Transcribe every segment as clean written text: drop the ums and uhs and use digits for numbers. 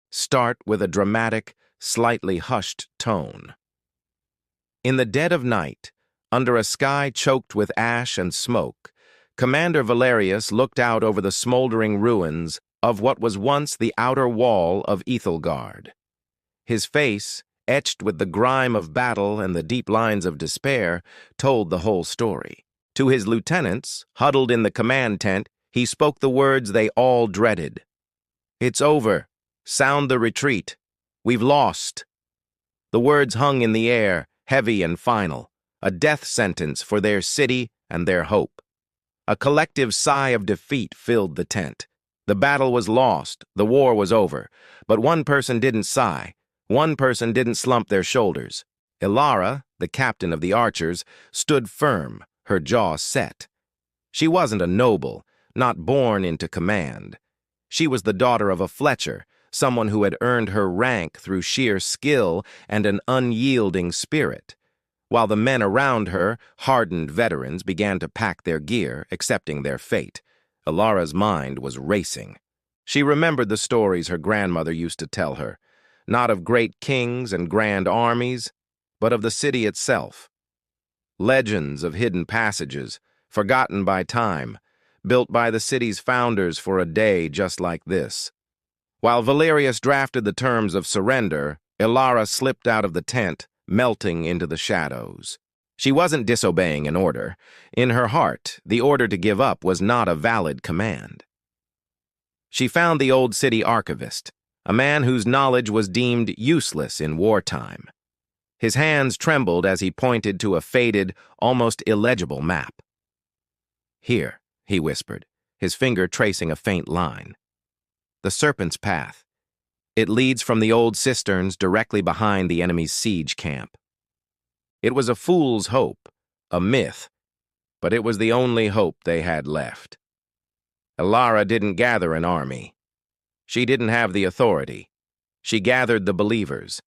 start with a dramatic, slightly hushed tone. In the dead of night, under a sky choked with ash and smoke, Commander Valerius looked out over the smoldering ruins of what was once the outer wall of Ethelgard. His face, etched with the grime of battle and the deep lines of despair, told the whole story. To his lieutenants, huddled in the command tent, he spoke the words they all dreaded. "It's over. Sound the retreat. We've lost." The words hung in the air, heavy and final, a death sentence for their city and their hope. A collective sigh of defeat filled the tent. The battle was lost, the war was over, but one person didn't sigh. One person didn't slump their shoulders. Ilara, the captain of the archers, stood firm, her jaw set. She wasn't a noble, not born into command. She was the daughter of a Fletcher, someone who had earned her rank through sheer skill and an unyielding spirit. While the men around her, hardened veterans, began to pack their gear, accepting their fate, Ilara's mind was racing. She remembered the stories her grandmother used to tell her, not of great kings and grand armies, but of the city itself. Legends of hidden passages, forgotten by time, built by the city's founders for a day just like this. While Valerius drafted the terms of surrender, Ilara slipped out of the tent, melting into the shadows. She wasn't disobeying an order. In her heart, the order to give up was not a valid command. She found the old city archivist, a man whose knowledge was deemed useless in wartime. His hands trembled as he pointed to a faded, almost illegible map. "Here," he whispered, his finger tracing a faint line. "The Serpent's Path. It leads from the old cisterns directly behind the enemy's siege camp." It was a fool's hope, a myth, but it was the only hope they had left. Ilara didn't gather an army. She didn't have the authority. She gathered the believers.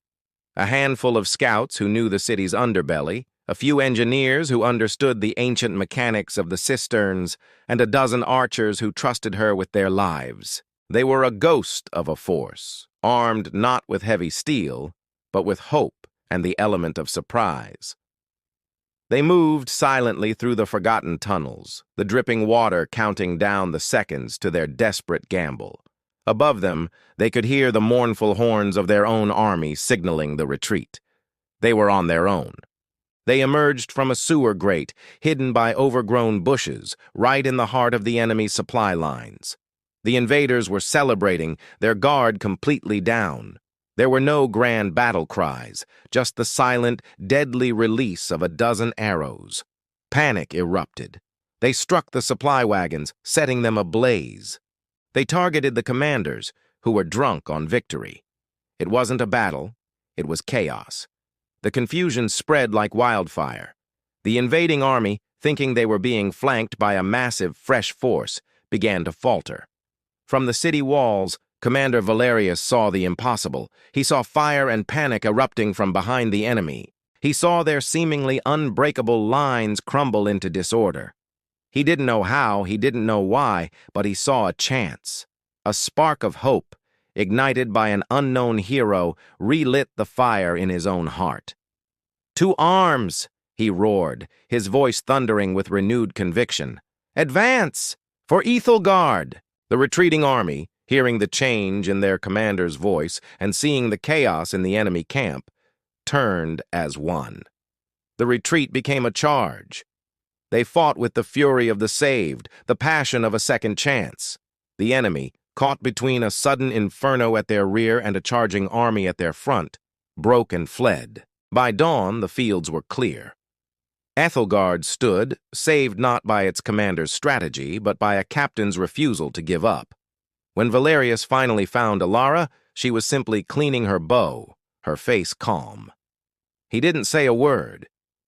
A handful of scouts who knew the city's underbelly, a few engineers who understood the ancient mechanics of the cisterns, and a dozen archers who trusted her with their lives. They were a ghost of a force, armed not with heavy steel, but with hope and the element of surprise. They moved silently through the forgotten tunnels, the dripping water counting down the seconds to their desperate gamble. Above them, they could hear the mournful horns of their own army signaling the retreat. They were on their own. They emerged from a sewer grate, hidden by overgrown bushes, right in the heart of the enemy's supply lines. The invaders were celebrating, their guard completely down. There were no grand battle cries, just the silent, deadly release of a dozen arrows. Panic erupted. They struck the supply wagons, setting them ablaze. They targeted the commanders, who were drunk on victory. It wasn't a battle, it was chaos. The confusion spread like wildfire. The invading army, thinking they were being flanked by a massive, fresh force, began to falter. From the city walls, Commander Valerius saw the impossible. He saw fire and panic erupting from behind the enemy. He saw their seemingly unbreakable lines crumble into disorder. He didn't know how, he didn't know why, but he saw a chance. A spark of hope, ignited by an unknown hero, relit the fire in his own heart. "To arms!" he roared, his voice thundering with renewed conviction. "Advance! For Ethelgard!" The retreating army, hearing the change in their commander's voice and seeing the chaos in the enemy camp, turned as one. The retreat became a charge. They fought with the fury of the saved, the passion of a second chance. The enemy, caught between a sudden inferno at their rear and a charging army at their front, broke and fled. By dawn, the fields were clear. Ethelgard stood, saved not by its commander's strategy, but by a captain's refusal to give up. When Valerius finally found Ilara, she was simply cleaning her bow, her face calm. He didn't say a word.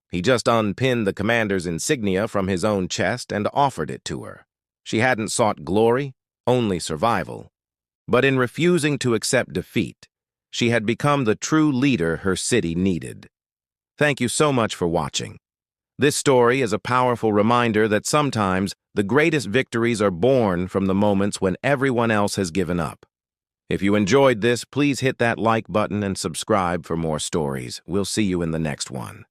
He just unpinned the commander's insignia from his own chest and offered it to her. She hadn't sought glory, only survival. But in refusing to accept defeat, she had become the true leader her city needed. Thank you so much for watching. This story is a powerful reminder that sometimes the greatest victories are born from the moments when everyone else has given up. If you enjoyed this, please hit that like button and subscribe for more stories. We'll see you in the next one.